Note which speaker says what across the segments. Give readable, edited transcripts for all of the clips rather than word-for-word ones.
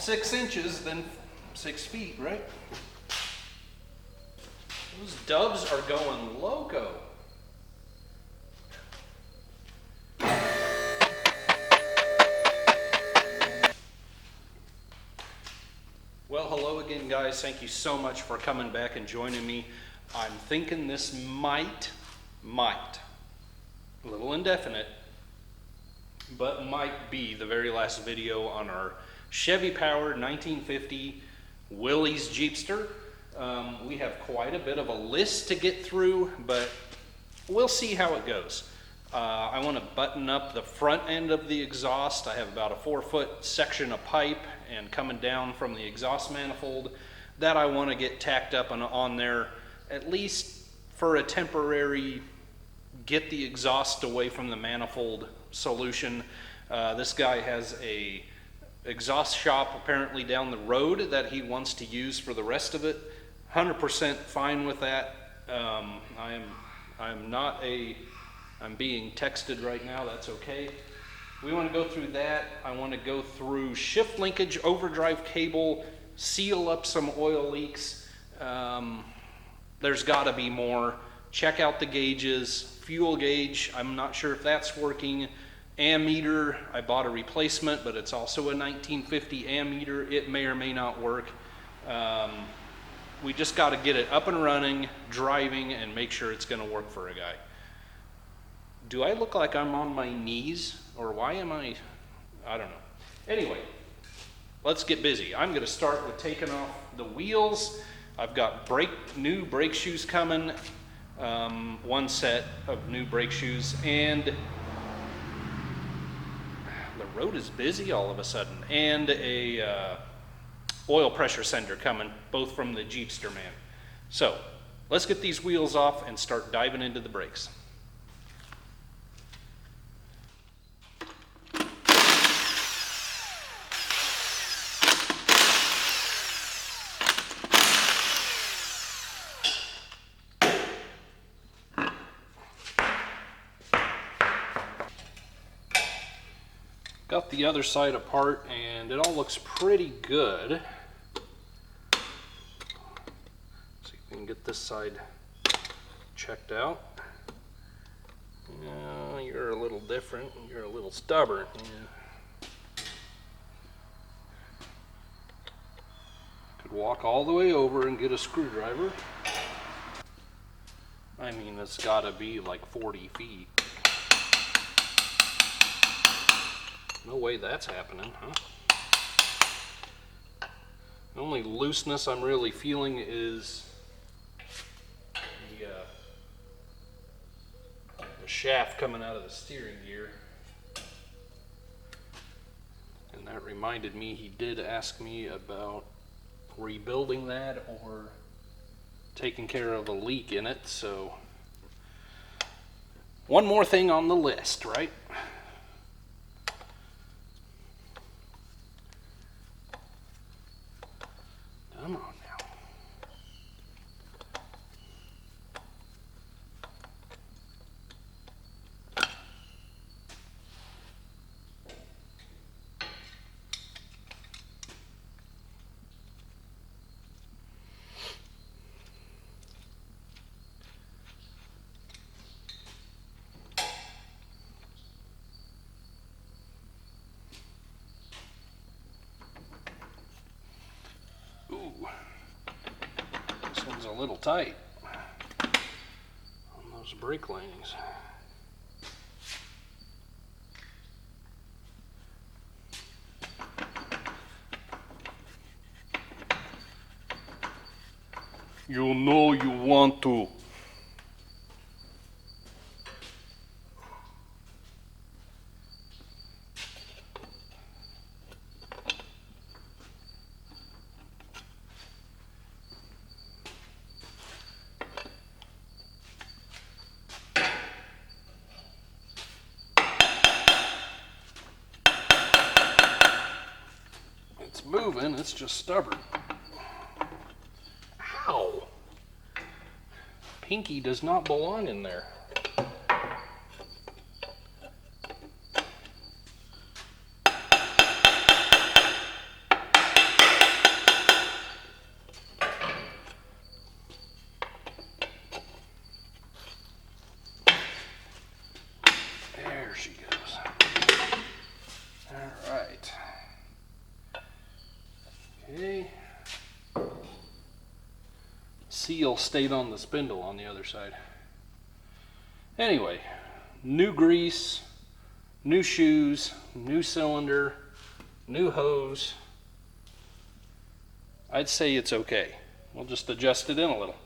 Speaker 1: 6 inches than 6 feet, right? Those doves are going loco. Well, hello again, guys. Thank you so much for coming back and joining me. I'm thinking this might, a little indefinite, but might be the very last video on our Chevy-powered 1950 Willy's Jeepster. We have quite a bit of a list to get through, but we'll see how it goes. I want to button up the front end of the exhaust. I have about a 4-foot section of pipe and coming down from the exhaust manifold that I want to get tacked up on there, at least for a temporary get the exhaust away from the manifold solution. This guy has a exhaust shop apparently down the road that he wants to use for the rest of it. 100% fine with that. I'm being texted right now, that's okay. We want to go through that. I want to go through shift linkage, overdrive cable, seal up some oil leaks. There's got to be more. Check out the gauges. Fuel gauge, I'm not sure if that's working. Ammeter, I bought a replacement, but it's also a 1950 ammeter. It may or may not work. We just got to get it up and running, driving, and make sure it's going to work for a guy. Do I look like I'm on my knees, or why am I don't know. Anyway, let's get busy. I'm going to start with taking off the wheels. I've got new brake shoes coming, one set of new brake shoes, and the road is busy all of a sudden, and a oil pressure sender coming, both from the Jeepster man. So let's get these wheels off and start diving into the brakes. Got the other side apart and it all looks pretty good. See if we can get this side checked out. You're a little different. You're a little stubborn. Yeah. Could walk all the way over and get a screwdriver. I mean, it's gotta be like 40 feet. No way that's happening, huh? The only looseness I'm really feeling is the shaft coming out of the steering gear. And that reminded me, he did ask me about rebuilding that or taking care of a leak in it, so one more thing on the list, right? Come on now. This one's a little tight on those brake linings. You know you want to. It's moving, it's just stubborn. Ow! Pinky does not belong in there. seal stayed on the spindle on the other side. Anyway, new grease, new shoes, new cylinder, new hose. I'd say it's okay. We'll just adjust it in a little.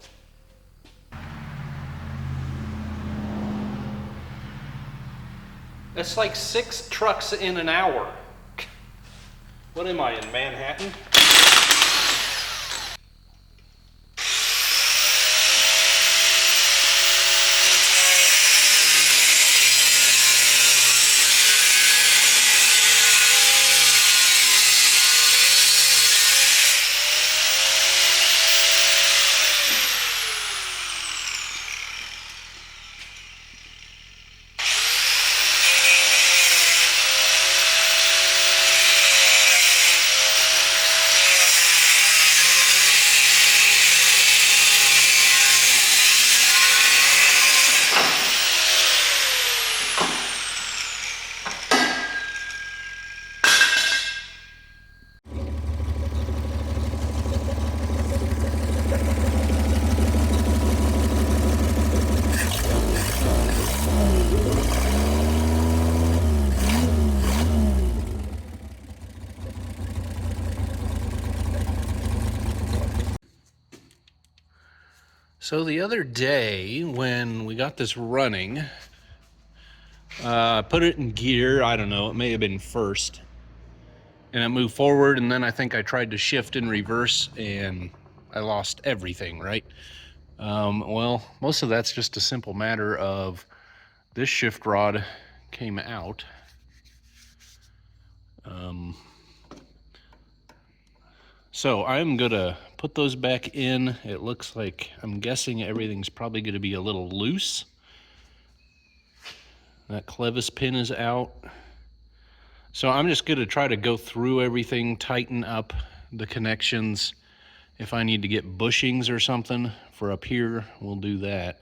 Speaker 1: It's like 6 trucks in an hour. What am I, in Manhattan? So the other day when we got this running, I put it in gear. I don't know, it may have been first. And it moved forward, and then I think I tried to shift in reverse and I lost everything, right? Well, most of that's just a simple matter of this shift rod came out. So I'm gonna put those back in. It looks like, I'm guessing everything's probably gonna be a little loose. That clevis pin is out. So I'm just gonna try to go through everything, tighten up the connections. If I need to get bushings or something for up here, we'll do that.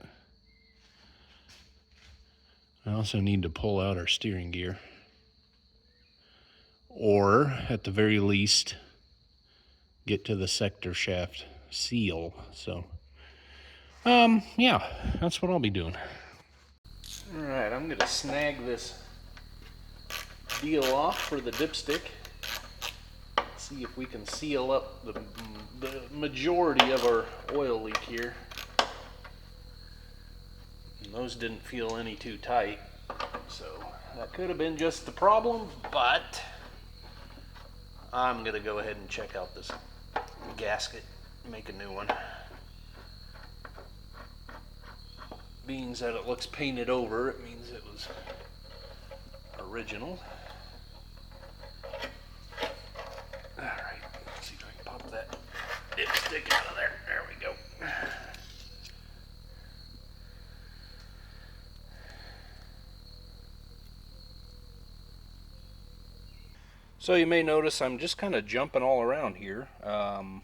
Speaker 1: I also need to pull out our steering gear. Or, at the very least, get to the sector shaft seal. So, yeah, that's what I'll be doing. All right, I'm gonna snag this deal off for the dipstick. See if we can seal up the majority of our oil leak here. And those didn't feel any too tight, so that could have been just the problem, but I'm gonna go ahead and check out this gasket, make a new one. Being that it looks painted over, it means it was original. Alright, let's see if I can pop that dipstick out of there. There we go. So you may notice I'm just kind of jumping all around here. I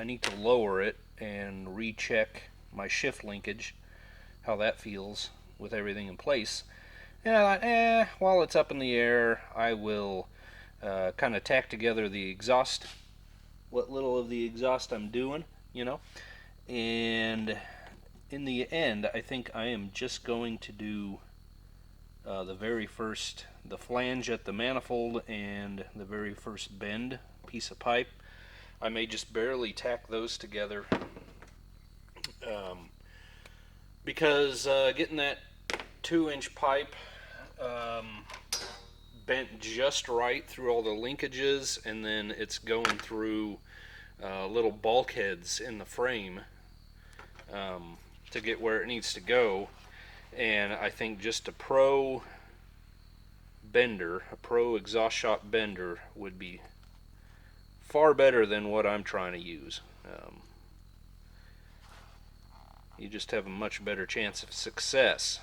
Speaker 1: need to lower it and recheck my shift linkage, how that feels with everything in place. And I thought, while it's up in the air, I will kind of tack together the exhaust, what little of the exhaust I'm doing, you know. And in the end, I think I am just going to do the flange at the manifold and the very first bend piece of pipe. I may just barely tack those together because getting that 2-inch pipe bent just right through all the linkages, and then it's going through little bulkheads in the frame to get where it needs to go. And I think just a pro bender, a pro exhaust shop bender would be far better than what I'm trying to use. You just have a much better chance of success.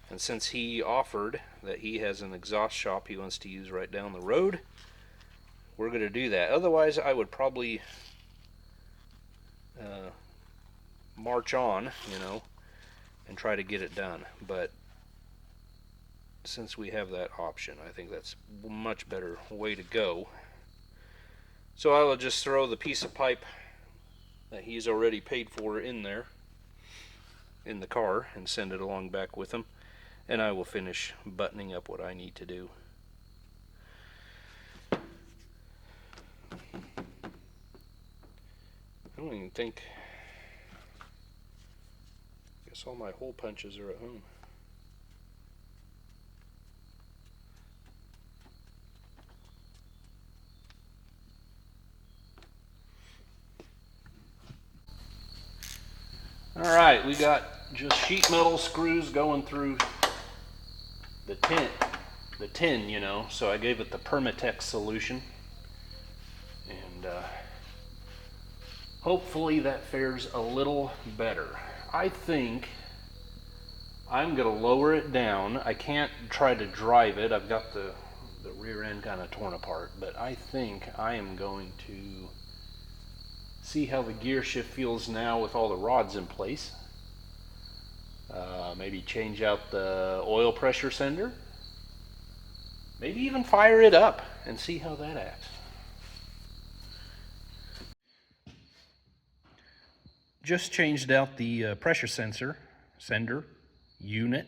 Speaker 1: And since he offered that he has an exhaust shop he wants to use right down the road, we're going to do that. Otherwise, I would probably march on, you know, and try to get it done. But since we have that option, I think that's a much better way to go. So I will just throw the piece of pipe that he's already paid for in there in the car and send it along back with him, and I will finish buttoning up what I need to do. I don't even think, I guess all my hole punches are at home. Alright, we got just sheet metal screws going through the tin, you know, so I gave it the Permatex solution, and hopefully that fares a little better. I think I'm going to lower it down. I can't try to drive it. I've got the rear end kind of torn apart, but I think I am going to see how the gear shift feels now with all the rods in place. Maybe change out the oil pressure sender. Maybe even fire it up and see how that acts. Just changed out the pressure sender unit,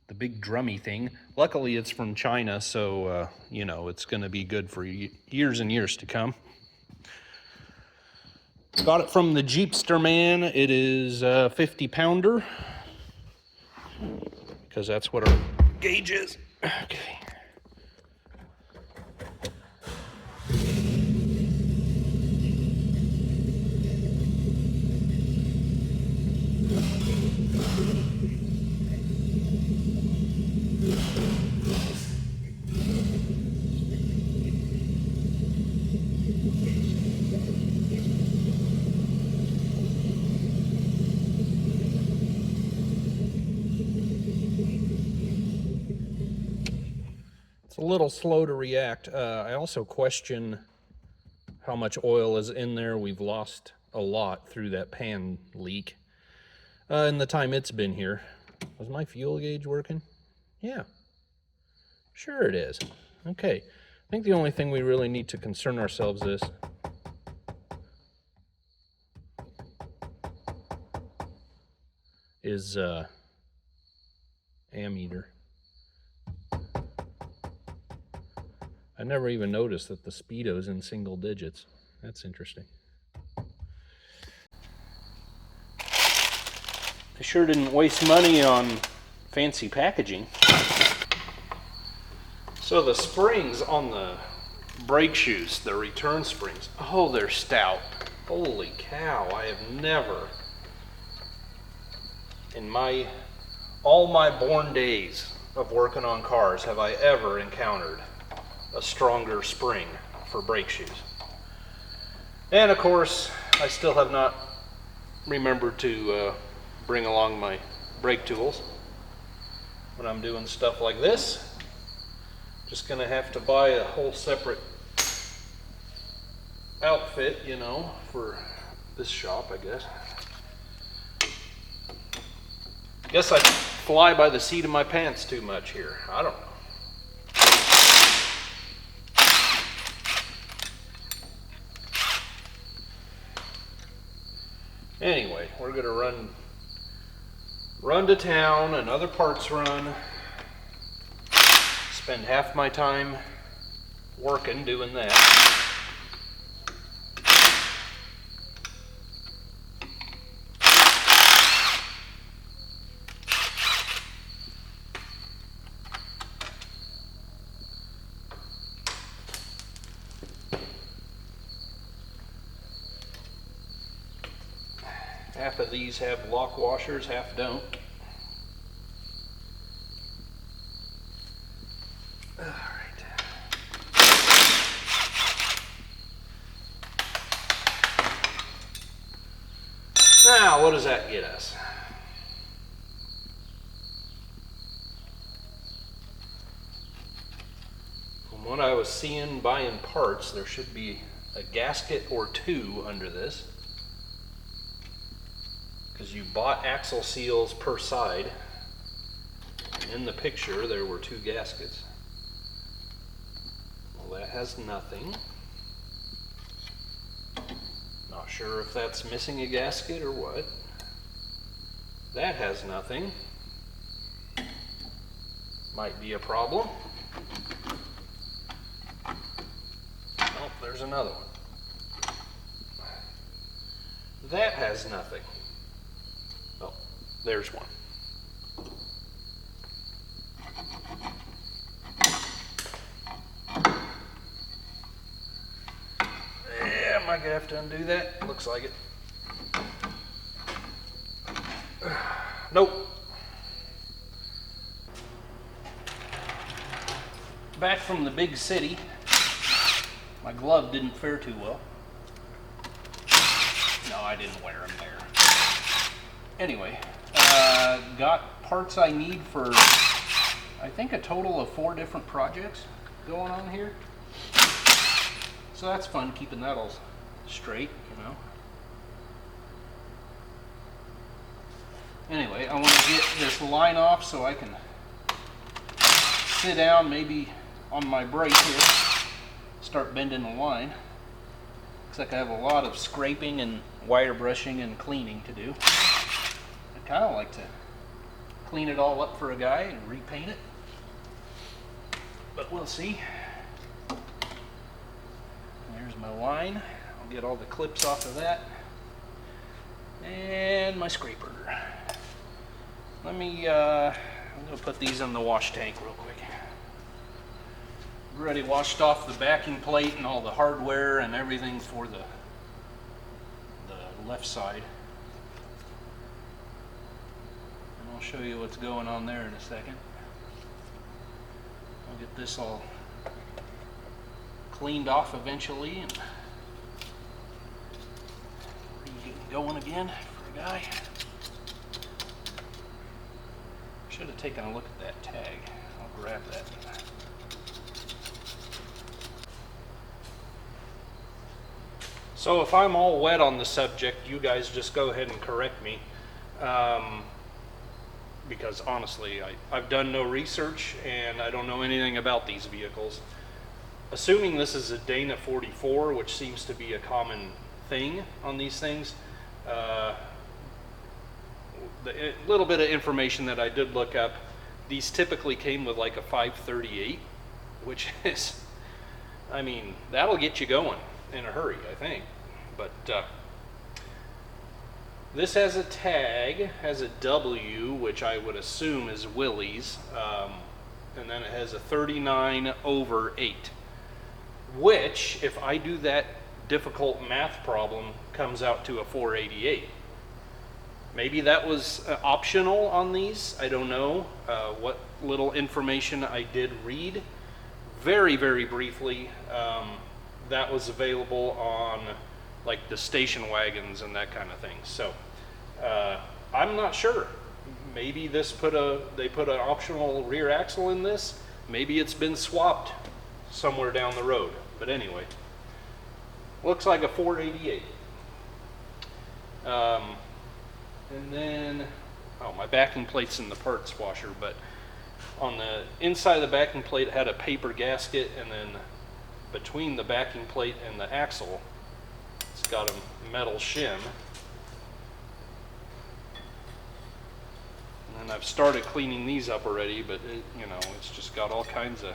Speaker 1: the big drummy thing. Luckily it's from China, so you know, it's going to be good for years and years to come. Got it from the Jeepster man. It is a 50-pounder, because that's what our gauge is. Okay. It's a little slow to react. I also question how much oil is in there. We've lost a lot through that pan leak in the time it's been here. Was my fuel gauge working? Yeah, sure it is. Okay, I think the only thing we really need to concern ourselves is ammeter. I never even noticed that the speedo's in single digits. That's interesting. I sure didn't waste money on fancy packaging. So the springs on the brake shoes, the return springs, oh, they're stout. Holy cow, I have never, in all my born days of working on cars, have I ever encountered a stronger spring for brake shoes. And of course, I still have not remembered to bring along my brake tools when I'm doing stuff like this. Just gonna have to buy a whole separate outfit, you know, for this shop, I guess. Guess I fly by the seat of my pants too much here. I don't know. Anyway, we're gonna run to town, another parts run, spend half my time working doing that. Half of these have lock washers, half don't. All right. Now, what does that get us? From what I was seeing buying parts, there should be a gasket or two under this, because you bought axle seals per side. In the picture, there were two gaskets. Well, that has nothing. Not sure if that's missing a gasket or what. That has nothing. Might be a problem. Oh, there's another one. That has nothing. Oh, there's one. Yeah, I might have to undo that. Looks like it. Nope. Back from the big city. My glove didn't fare too well. No, I didn't wear them there. Anyway, got parts I need for, I think, a total of 4 different projects going on here. So that's fun, keeping that all straight, you know. Anyway, I want to get this line off so I can sit down maybe on my break here, start bending the line. Looks like I have a lot of scraping and wire brushing and cleaning to do. I kind of like to clean it all up for a guy and repaint it, but we'll see. There's my line. I'll get all the clips off of that. And my scraper. Let me, I'm going to put these in the wash tank real quick. I've already washed off the backing plate and all the hardware and everything for the left side. And I'll show you what's going on there in a second. I'll get this all cleaned off eventually and get going again for a guy. Should have taken a look at that tag. I'll grab that. So if I'm all wet on the subject, you guys just go ahead and correct me. Because honestly, I've done no research and I don't know anything about these vehicles. Assuming this is a Dana 44, which seems to be a common thing on these things, the little bit of information that I did look up, these typically came with like a 538, which is, I mean, that'll get you going in a hurry, I think. But this has a tag, has a W, which I would assume is Willy's, and then it has a 39/8, which, if I do that difficult math problem, comes out to a 488. Maybe that was optional on these. I don't know what little information I did read. Very, very briefly, that was available on like the station wagons and that kind of thing. So I'm not sure. Maybe they put an optional rear axle in this. Maybe it's been swapped somewhere down the road. But anyway, looks like a 488. And then, oh, my backing plate's in the parts washer, but on the inside of the backing plate it had a paper gasket, and then between the backing plate and the axle, it's got a metal shim. And I've started cleaning these up already, but you know, it's just got all kinds of,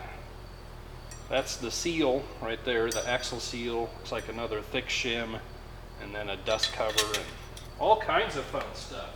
Speaker 1: that's the seal right there, the axle seal. It's like another thick shim, and then a dust cover, and all kinds of fun stuff.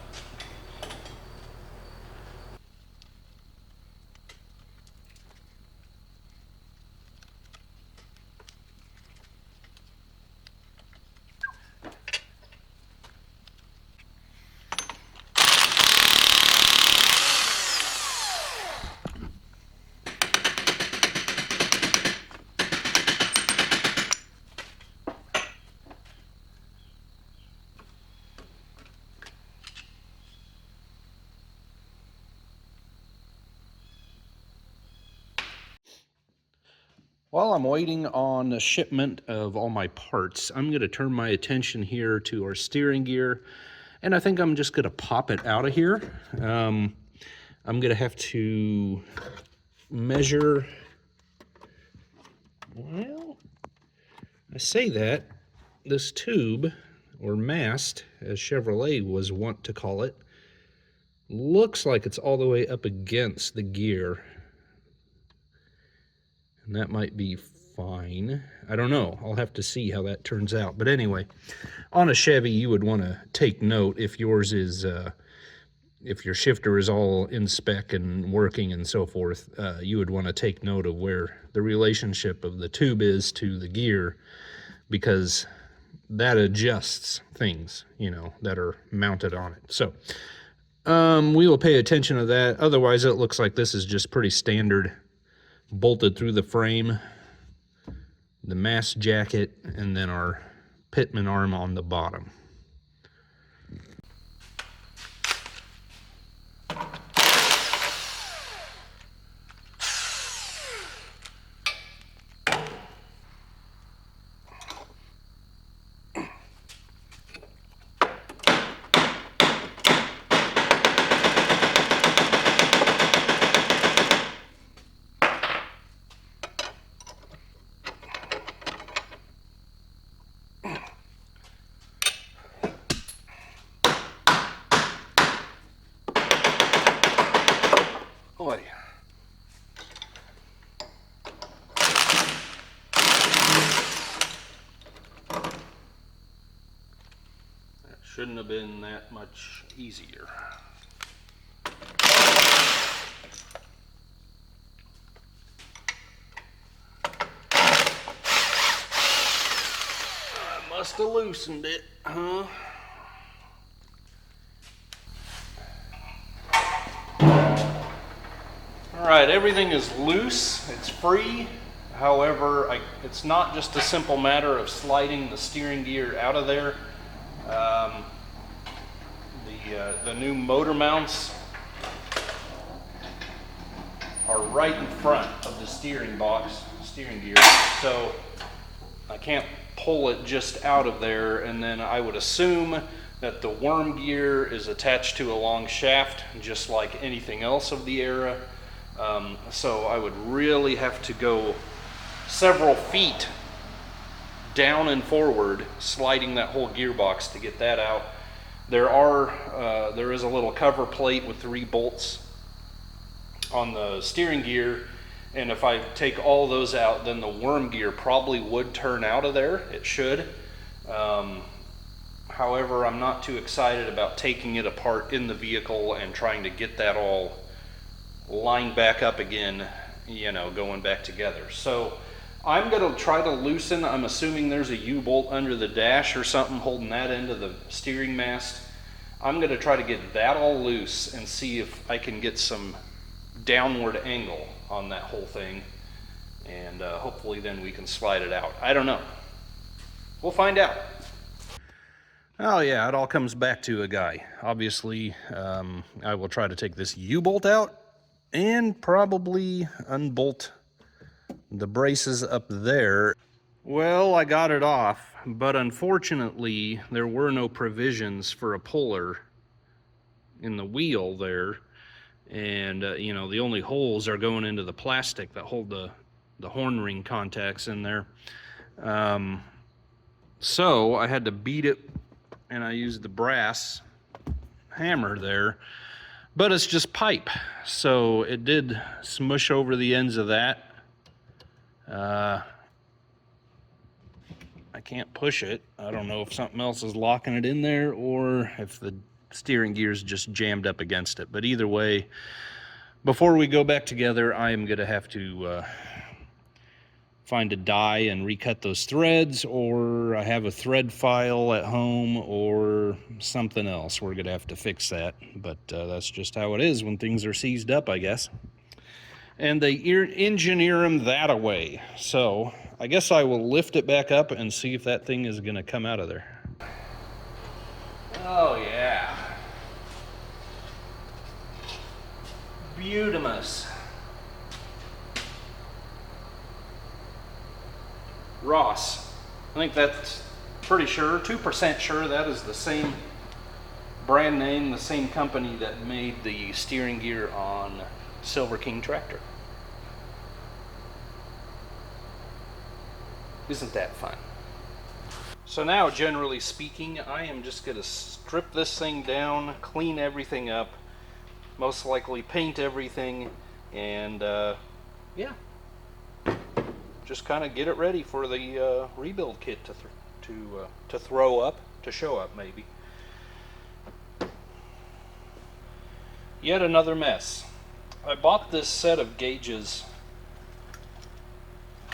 Speaker 1: While I'm waiting on the shipment of all my parts, I'm going to turn my attention here to our steering gear, and I think I'm just going to pop it out of here. I'm going to have to measure, well, I say that, this tube or mast, as Chevrolet was wont to call it, looks like it's all the way up against the gear. And that might be fine. I don't know. I'll have to see how that turns out. But anyway, on a Chevy, you would want to take note if yours is, if your shifter is all in spec and working and so forth, you would want to take note of where the relationship of the tube is to the gear, because that adjusts things, you know, that are mounted on it. So we will pay attention to that. Otherwise, it looks like this is just pretty standard, bolted through the frame, the mast jacket, and then our pitman arm on the bottom. Boy. That shouldn't have been that much easier. I must have loosened it, huh? Alright, everything is loose, it's free. However, it's not just a simple matter of sliding the steering gear out of there. The new motor mounts are right in front of the steering gear, so I can't pull it just out of there, and then I would assume that the worm gear is attached to a long shaft, just like anything else of the era. So I would really have to go several feet down and forward, sliding that whole gearbox to get that out. There is a little cover plate with 3 bolts on the steering gear, and if I take all those out, then the worm gear probably would turn out of there. It should. However, I'm not too excited about taking it apart in the vehicle and trying to get that all lined back up again, you know, going back together. So I'm going to try to loosen, I'm assuming there's a U-bolt under the dash or something holding that into the steering mast. I'm going to try to get that all loose and see if I can get some downward angle on that whole thing, and hopefully then we can slide it out. I don't know. We'll find out. Oh yeah, it all comes back to a guy. Obviously, I will try to take this U-bolt out and probably unbolt the braces up there. Well, I got it off, but unfortunately there were no provisions for a puller in the wheel there, and you know, the only holes are going into the plastic that hold the horn ring contacts in there. So I had to beat it, and I used the brass hammer there, but it's just pipe, so it did smush over the ends of that. I can't push it. I don't know if something else is locking it in there or if the steering gear's just jammed up against it. But either way, before we go back together, I am gonna have to find a die and recut those threads, or I have a thread file at home or something else. We're gonna have to fix that, but that's just how it is when things are seized up, I guess. And they engineer them that away. So I guess I will lift it back up and see if that thing is gonna come out of there. Oh yeah. Beautimus. Ross. I think that's pretty sure, 2% sure that is the same brand name, the same company that made the steering gear on Silver King tractor. Isn't that fun? So now, generally speaking, I am just going to strip this thing down, clean everything up, most likely paint everything, and yeah, just kind of get it ready for the rebuild kit to throw up, to show up maybe. Yet another mess. I bought this set of gauges,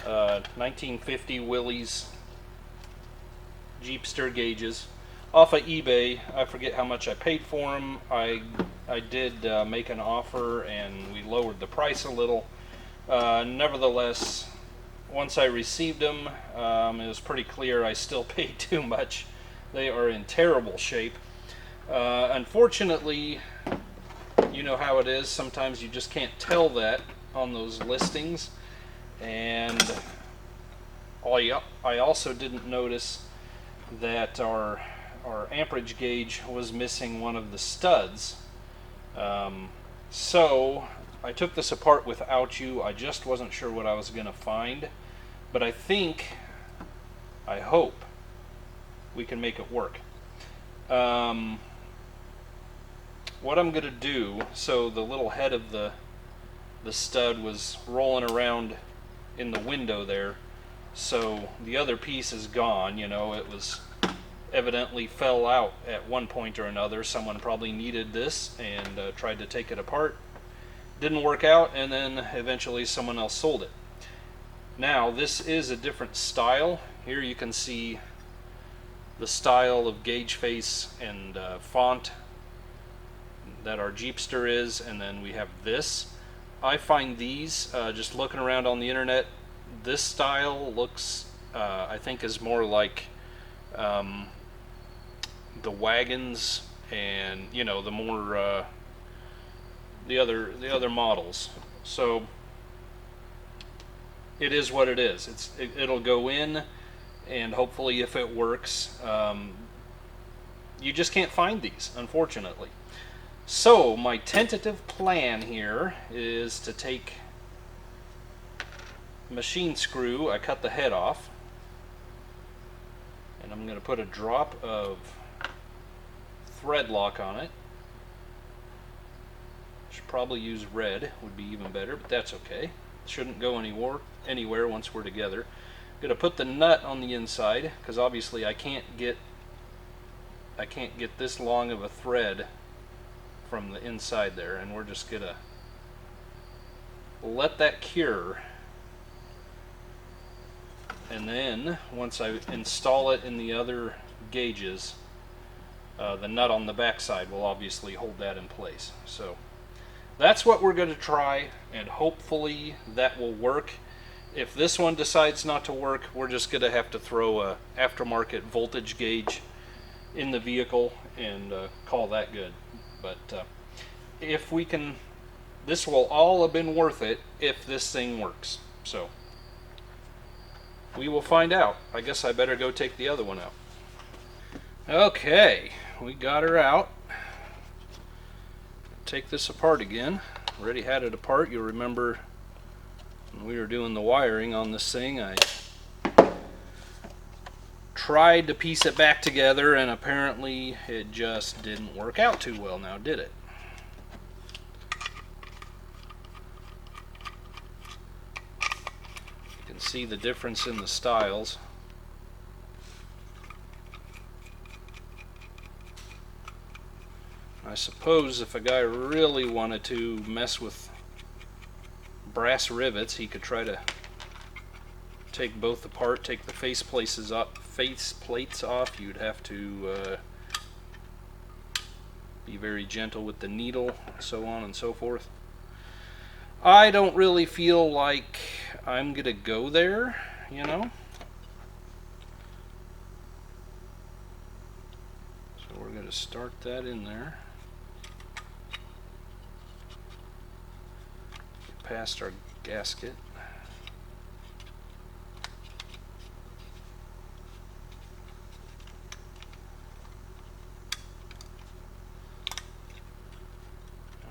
Speaker 1: 1950 Willy's Jeepster gauges, off of eBay. I forget how much I paid for them. I did make an offer and we lowered the price a little. Nevertheless, once I received them, it was pretty clear I still paid too much. They are in terrible shape. Unfortunately, you know how it is. Sometimes you just can't tell that on those listings. And I also didn't notice that our amperage gauge was missing one of the studs. So I took this apart without you. I just wasn't sure what I was going to find, but I hope we can make it work. What I'm going to do, so the little head of the stud was rolling around in the window there, so the other piece is gone. You know, it was evidently fell out at one point or another. Someone probably needed this and tried to take it apart. Didn't work out, and then eventually someone else sold it. Now, this is a different style. Here you can see the style of gauge face and font that our Jeepster is, and then we have this. I find these, just looking around on the internet, this style looks, I think, is more like the wagons and, you know, the more the other models. So it is what it is. It'll go in, and hopefully, if it works, you just can't find these, unfortunately. So my tentative plan here is to take machine screw. I cut the head off, and I'm going to put a drop of thread lock on it. Should probably use red, would be even better, but that's okay. Shouldn't go anywhere once we're together. I'm going to put the nut on the inside, because obviously I can't get this long of a thread from the inside there, and we're just going to let that cure. And then once I install it in the other gauges, the nut on the back side will obviously hold that in place. So that's what we're going to try, and hopefully that will work. If this one decides not to work, we're just going to have to throw a aftermarket voltage gauge in the vehicle and call that good. But if we can, this will all have been worth it if this thing works. So we will find out. I guess I better go take the other one out. Okay, we got her out. Take this apart again. Already had it apart. You'll remember when we were doing the wiring on this thing, I tried to piece it back together, and apparently it just didn't work out too well now, did it? You can see the difference in the styles. I suppose if a guy really wanted to mess with brass rivets, he could try to take both apart, take the face plates off. You'd have to be very gentle with the needle, so on and so forth. I don't really feel like I'm gonna go there, you know. So we're gonna start that in there. Get past our gasket.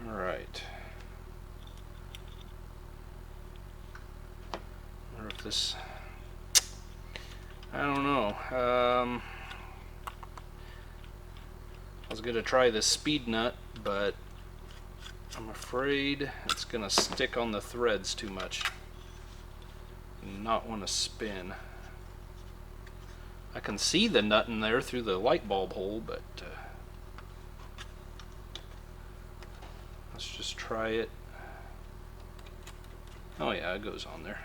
Speaker 1: Alright. Wonder if this... I don't know. I was gonna try this speed nut, but I'm afraid it's gonna stick on the threads too much. Not want to spin. I can see the nut in there through the light bulb hole, but let's just try it. Oh yeah, it goes on there.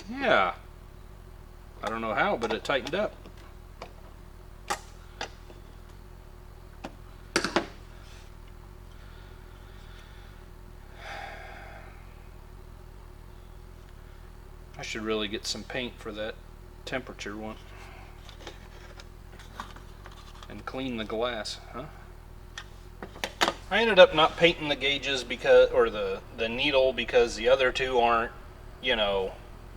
Speaker 1: Yeah. I don't know how, but it tightened up. I should really get some paint for that temperature one. And clean the glass, huh? I ended up not painting the gauges because, or the needle, because the other two aren't, you know,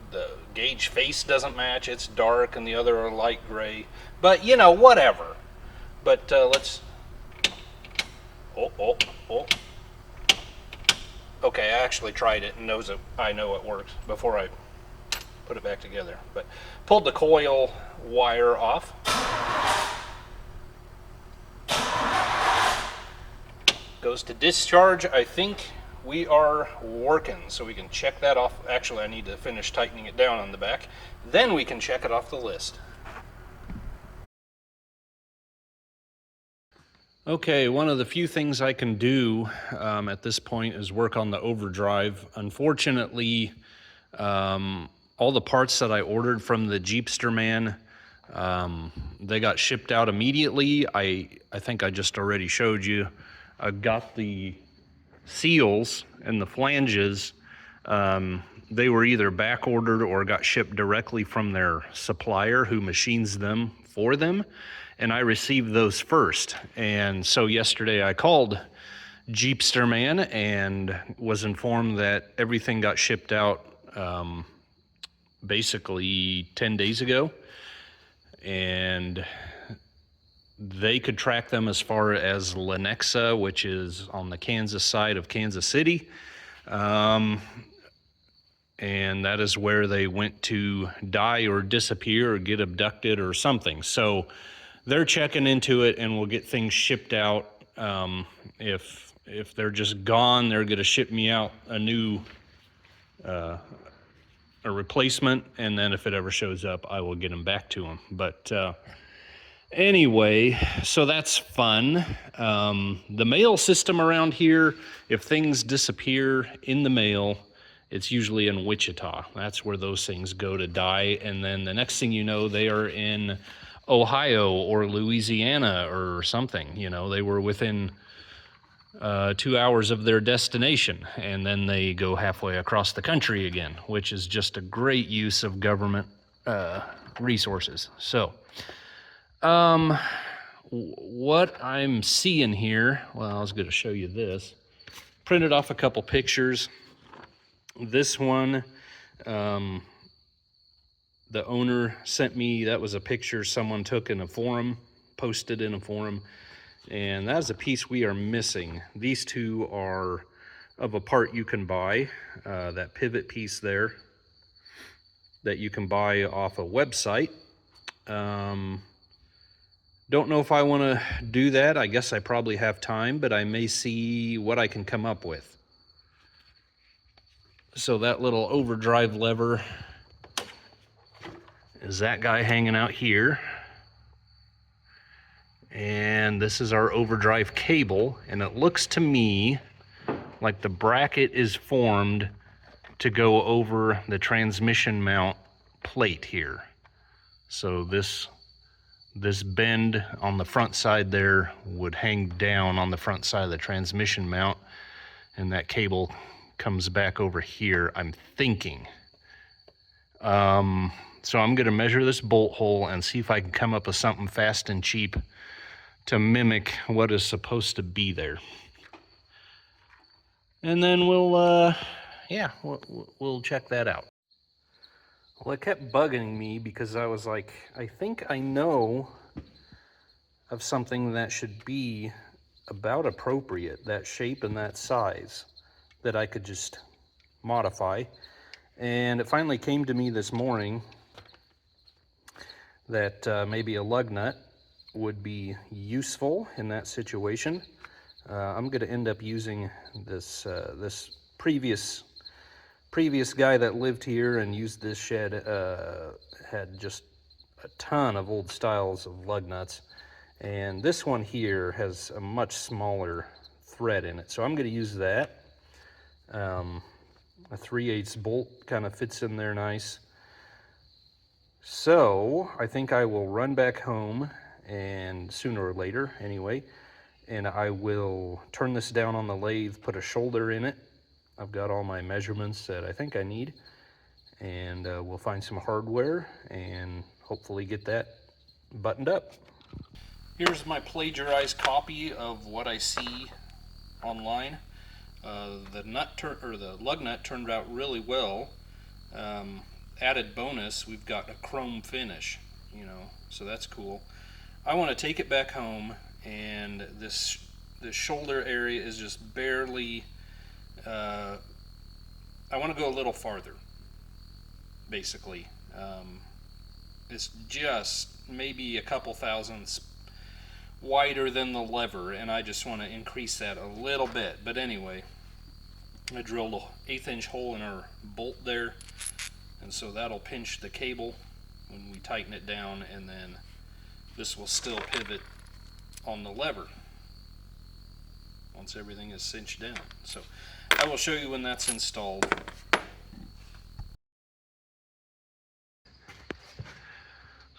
Speaker 1: the gauge face doesn't match. It's dark and the other are light gray. But, you know, whatever. But let's... Oh. Okay, I actually tried it and knows it. I know it works before I put it back together. But pulled the coil wire off. Goes to discharge. I think we are working, so we can check that off. Actually, I need to finish tightening it down on the back. Then we can check it off the list. Okay, one of the few things I can do at this point is work on the overdrive. Unfortunately, all the parts that I ordered from the Jeepster man, they got shipped out immediately. I think I just already showed you. I got the seals and the flanges. They were either back ordered or got shipped directly from their supplier who machines them for them. And I received those first. And so yesterday I called Jeepster man and was informed that everything got shipped out basically 10 days ago. And they could track them as far as Lenexa, which is on the Kansas side of Kansas City. And that is where they went to die or disappear or get abducted or something. So they're checking into it and we'll get things shipped out. If they're just gone, they're going to ship me out a new a replacement, and then if it ever shows up, I will get them back to them. But anyway, so that's fun. The mail system around here, if things disappear in the mail, it's usually in Wichita. That's where those things go to die. And then the next thing you know, they are in Ohio or Louisiana or something. You know, they were within 2 hours of their destination, and then they go halfway across the country again, which is just a great use of government resources. So, what I'm seeing here, well, I was going to show you this. Printed off a couple pictures. This one, the owner sent me, that was a picture someone took in a forum, posted in a forum, and that is a piece we are missing. These two are of a part you can buy, that pivot piece there, that you can buy off a website. Don't know if I want to do that. I guess I probably have time, but I may see what I can come up with. So that little overdrive lever is that guy hanging out here. And this is our overdrive cable, and it looks to me like the bracket is formed to go over the transmission mount plate here. So this bend on the front side there would hang down on the front side of the transmission mount, and that cable comes back over here, I'm thinking. So I'm gonna measure this bolt hole and see if I can come up with something fast and cheap to mimic what is supposed to be there. And then we'll check that out. Well, it kept bugging me because I was like, I think I know of something that should be about appropriate, that shape and that size, that I could just modify. And it finally came to me this morning that maybe a lug nut would be useful in that situation. I'm going to end up using this previous guy that lived here and used this shed had just a ton of old styles of lug nuts, and this one here has a much smaller thread in it, so I'm going to use that. A 3/8 bolt kind of fits in there nice. So I think I will run back home, and sooner or later anyway, and I will turn this down on the lathe, put a shoulder in it. I've got all my measurements that I think I need, and we'll find some hardware and hopefully get that buttoned up. Here's my plagiarized copy of what I see online. The lug nut turned out really well. Added bonus, we've got a chrome finish, so that's cool. I want to take it back home, and this shoulder area is just barely. I want to go a little farther, basically. It's just maybe a couple thousandths wider than the lever, and I just want to increase that a little bit. But anyway, I drilled a 1/8 inch hole in our bolt there, and so that'll pinch the cable when we tighten it down, and then this will still pivot on the lever once everything is cinched down. So I will show you when that's installed.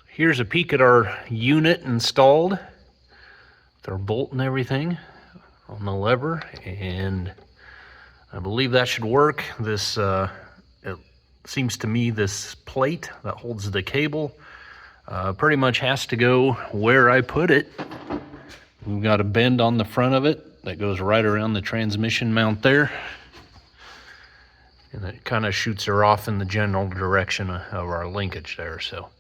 Speaker 1: Here's a peek at our unit installed with our bolt and everything on the lever, and I believe that should work. This it seems to me this plate that holds the cable pretty much has to go where I put it. We've got a bend on the front of it that goes right around the transmission mount there, and it kind of shoots her off in the general direction of our linkage there. So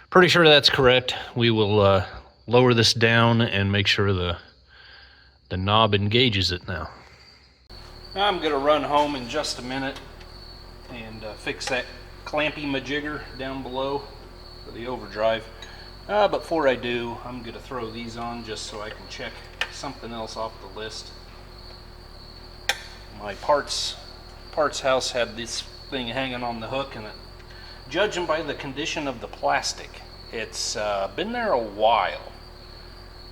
Speaker 1: pretty sure that's correct. We will lower this down and make sure the knob engages it now. I'm gonna run home in just a minute and fix that clampy majigger down below for the overdrive. But before I do, I'm gonna throw these on just so I can check something else off the list. My parts house had this thing hanging on the hook, and judging by the condition of the plastic, it's been there a while.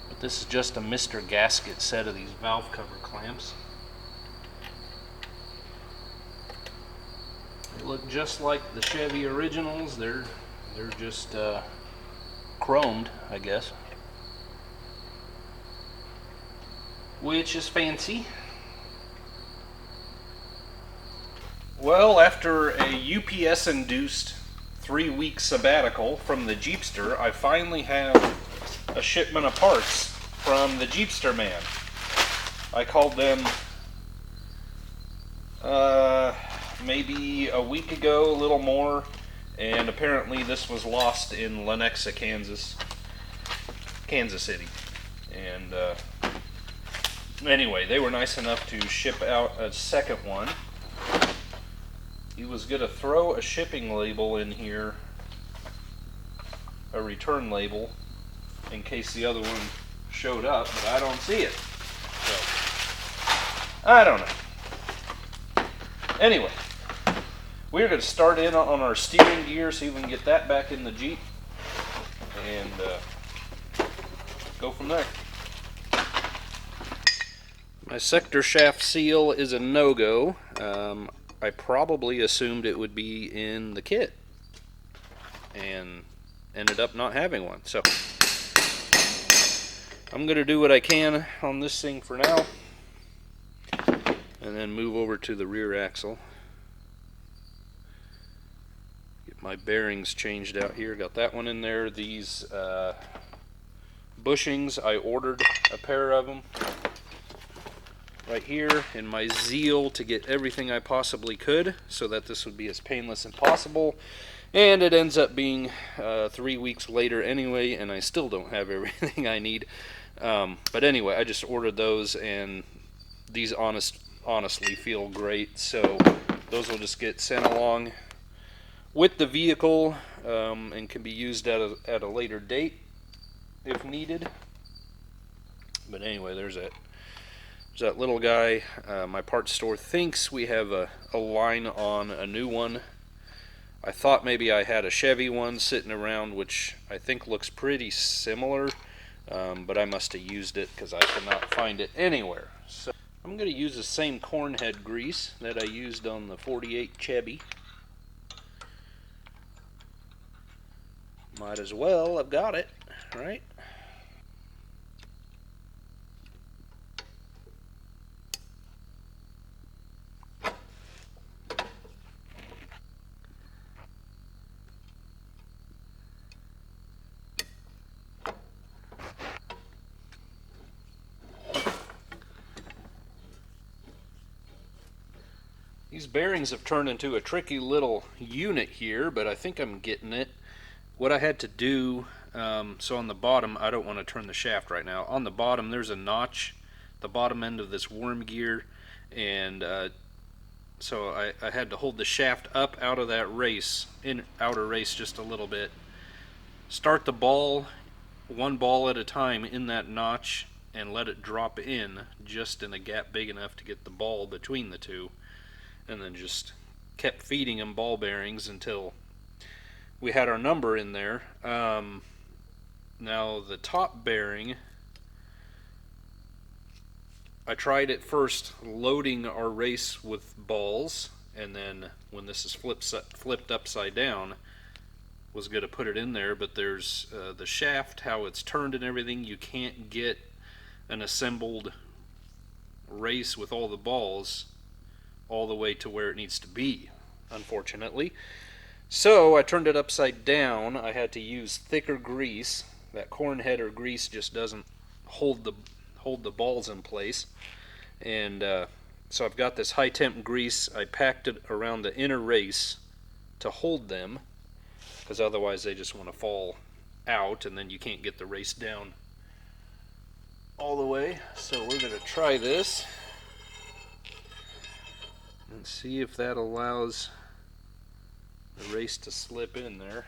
Speaker 1: But this is just a Mr. Gasket set of these valve cover clamps. They look just like the Chevy originals. They're just chromed, I guess, which is fancy. Well, after a UPS-induced 3-week sabbatical from the Jeepster, I finally have a shipment of parts from the Jeepster man. I called them maybe a week ago, a little more, and apparently this was lost in Lenexa, Kansas City. And anyway, they were nice enough to ship out a second one. He was going to throw a shipping label in here, a return label, in case the other one showed up, but I don't see it. So, I don't know. Anyway, we're going to start in on our steering gear, see if we can get that back in the Jeep, and go from there. My sector shaft seal is a no-go. I probably assumed it would be in the kit and ended up not having one. So I'm going to do what I can on this thing for now and then move over to the rear axle. Get my bearings changed out here. Got that one in there. These bushings, I ordered a pair of them right here in my zeal to get everything I possibly could so that this would be as painless as possible. And it ends up being 3 weeks later anyway, and I still don't have everything I need. But anyway, I just ordered those, and these honestly feel great. So those will just get sent along with the vehicle, and can be used at a later date if needed. But anyway, there's that little guy. My parts store thinks we have a line on a new one. I thought maybe I had a Chevy one sitting around, which I think looks pretty similar, but I must have used it because I cannot find it anywhere. So I'm going to use the same corn head grease that I used on the 48 Chevy. Might as well, I've got it, right? These bearings have turned into a tricky little unit here, but I think I'm getting it. What I had to do, so on the bottom, I don't want to turn the shaft right now. On the bottom, there's a notch, the bottom end of this worm gear, and so I had to hold the shaft up out of that outer race just a little bit. Start the ball, one ball at a time in that notch, and let it drop in just in a gap big enough to get the ball between the two. And then just kept feeding them ball bearings until we had our number in there. Now the top bearing, I tried at first loading our race with balls, and then when this is flipped upside down, was going to put it in there, but there's the shaft, how it's turned and everything, you can't get an assembled race with all the balls all the way to where it needs to be, unfortunately. So I turned it upside down. I had to use thicker grease. That corn header grease just doesn't hold the balls in place. And so I've got this high temp grease. I packed it around the inner race to hold them, because otherwise they just want to fall out, and then you can't get the race down all the way. So we're going to try this and see if that allows the race to slip in there.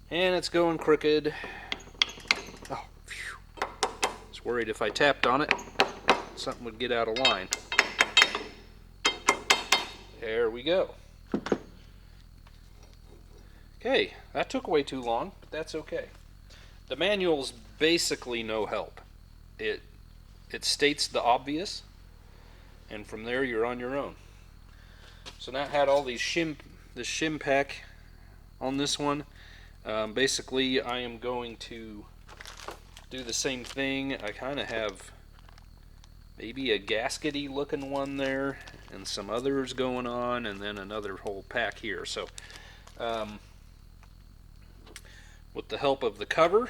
Speaker 1: And it's going crooked. Oh, phew. I was worried if I tapped on it, something would get out of line. There we go. Okay, that took way too long, but that's okay. The manual's basically no help. It states the obvious, and from there you're on your own. So now I had all these the shim pack on this one. Basically, I am going to do the same thing. I kind of have maybe a gaskety looking one there, and some others going on, and then another whole pack here. So with the help of the cover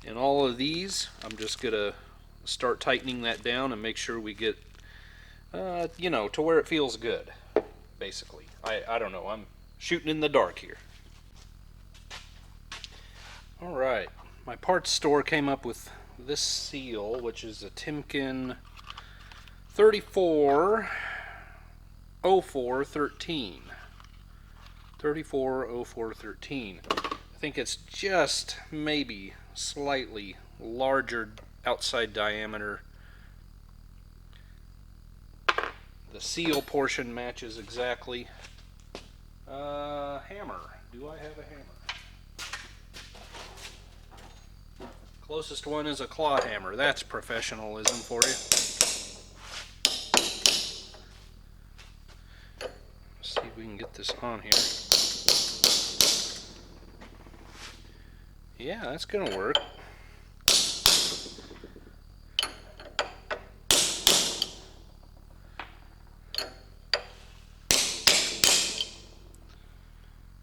Speaker 1: and all of these, I'm just gonna start tightening that down and make sure we get to where it feels good, basically. I don't know, I'm shooting in the dark here. Alright, my parts store came up with this seal, which is a Timken 340413. 340413. I think it's just maybe slightly larger outside diameter. The seal portion matches exactly. Hammer. Do I have a hammer? Closest one is a claw hammer. That's professionalism for you. Let's see if we can get this on here. Yeah, that's gonna work.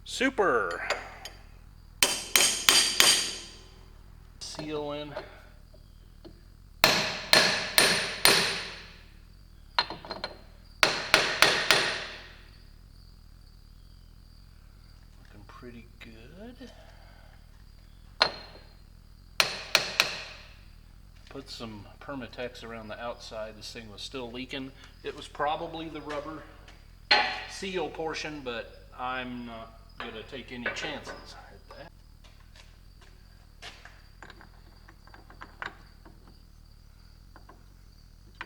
Speaker 1: Super. Seal in. pretty good. Put some Permatex around the outside. This thing was still leaking. It was probably the rubber seal portion, but I'm not gonna take any chances at that.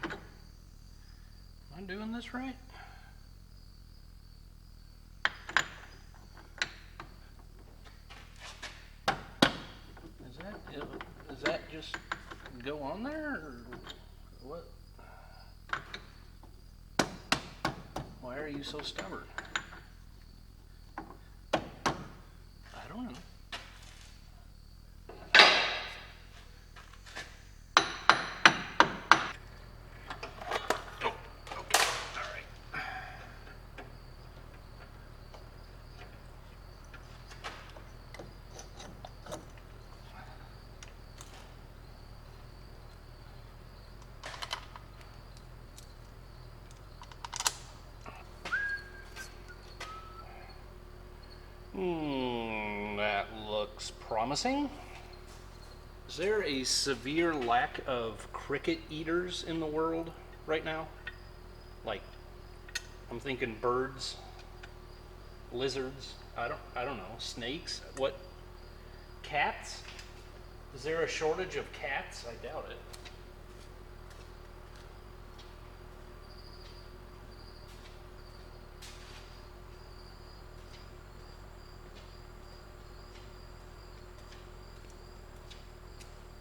Speaker 1: Am I doing this right? Does that just go on there, or what? Why are you so stubborn? I don't know. That looks promising. Is there a severe lack of cricket eaters in the world right now? Like, I'm thinking birds, lizards, I don't know, snakes, what? Cats? Is there a shortage of cats? I doubt it.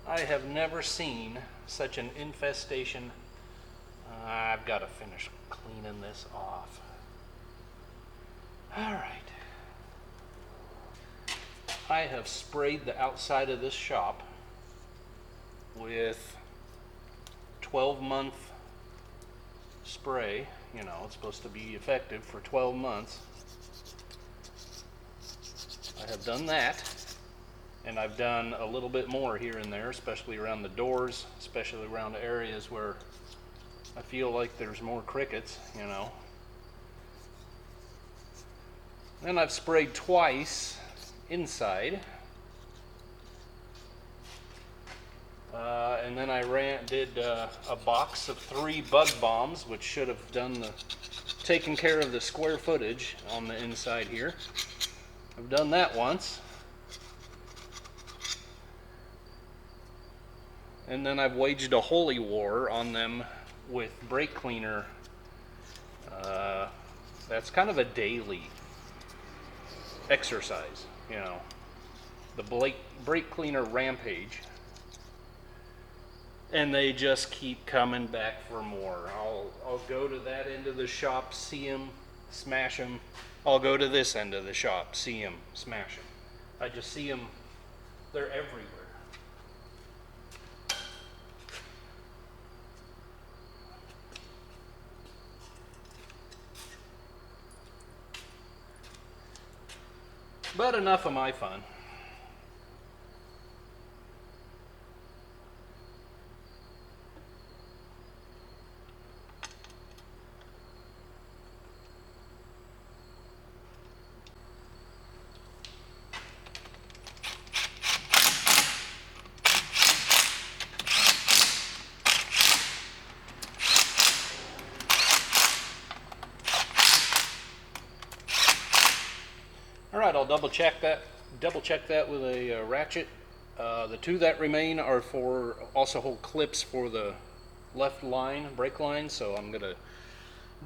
Speaker 1: I have never seen such an infestation. I've got to finish cleaning this off. All right. I have sprayed the outside of this shop with 12-month spray. You know, it's supposed to be effective for 12 months. I have done that. And I've done a little bit more here and there, especially around the doors, especially around areas where I feel like there's more crickets, you know. Then I've sprayed twice inside. And then I did a box of 3 bug bombs, which should have taken care of the square footage on the inside here. I've done that once. And then I've waged a holy war on them with brake cleaner. That's kind of a daily exercise, you know. The brake cleaner rampage. And they just keep coming back for more. I'll go to that end of the shop, see them, smash them. I'll go to this end of the shop, see them, smash them. I just see them, they're everywhere. But enough of my fun. Alright, I'll double check that with a ratchet. The 2 that remain are for also hold clips for the left line, brake line, so I'm gonna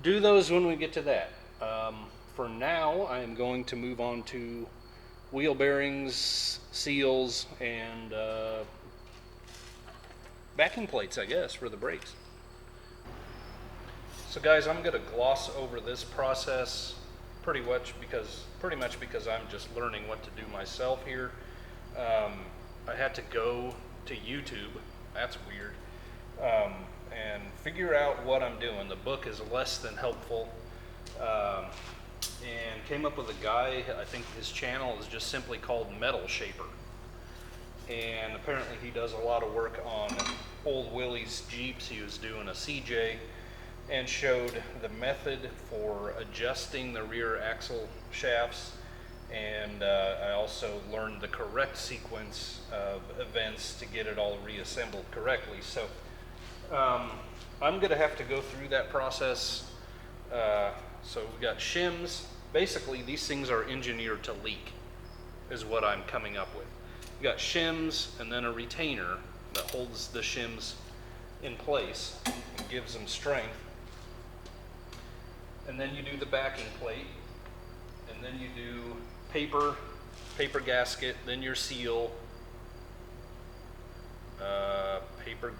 Speaker 1: do those when we get to that. For now, I am going to move on to wheel bearings, seals, and backing plates, I guess, for the brakes. So guys, I'm gonna gloss over this process pretty much because I'm just learning what to do myself here. I had to go to YouTube, that's weird, and figure out what I'm doing. The book is less than helpful, and came up with a guy, I think his channel is just simply called Metal Shaper. And apparently he does a lot of work on old Willy's Jeeps. He was doing a CJ and showed the method for adjusting the rear axle shafts and I also learned the correct sequence of events to get it all reassembled correctly. So I'm going to have to go through that process. So we've got shims. Basically, these things are engineered to leak, is what I'm coming up with. You got shims and then a retainer that holds the shims in place and gives them strength. And then you do the backing plate, and then you do paper gasket, then your seal, paper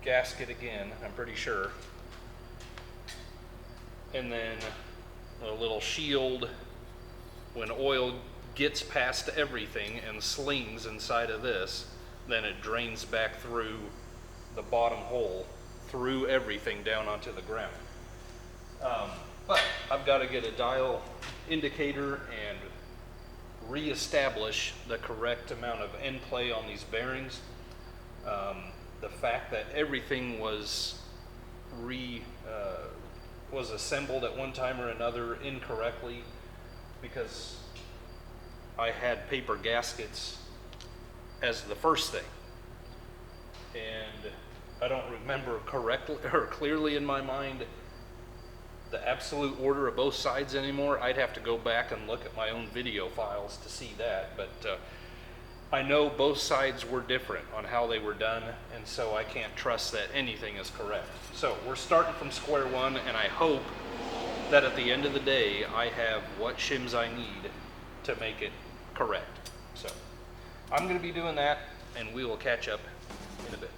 Speaker 1: gasket again, I'm pretty sure, and then a little shield. When oil gets past everything and slings inside of this, then it drains back through the bottom hole, through everything down onto the ground. But I've got to get a dial indicator and reestablish the correct amount of end play on these bearings. The fact that everything was assembled at one time or another incorrectly, because I had paper gaskets as the first thing, and I don't remember correctly or clearly in my mind the absolute order of both sides anymore. I'd have to go back and look at my own video files to see that, but I know both sides were different on how they were done, and so I can't trust that anything is correct. So we're starting from square one, and I hope that at the end of the day I have what shims I need to make it correct. So I'm going to be doing that, and we will catch up in a bit.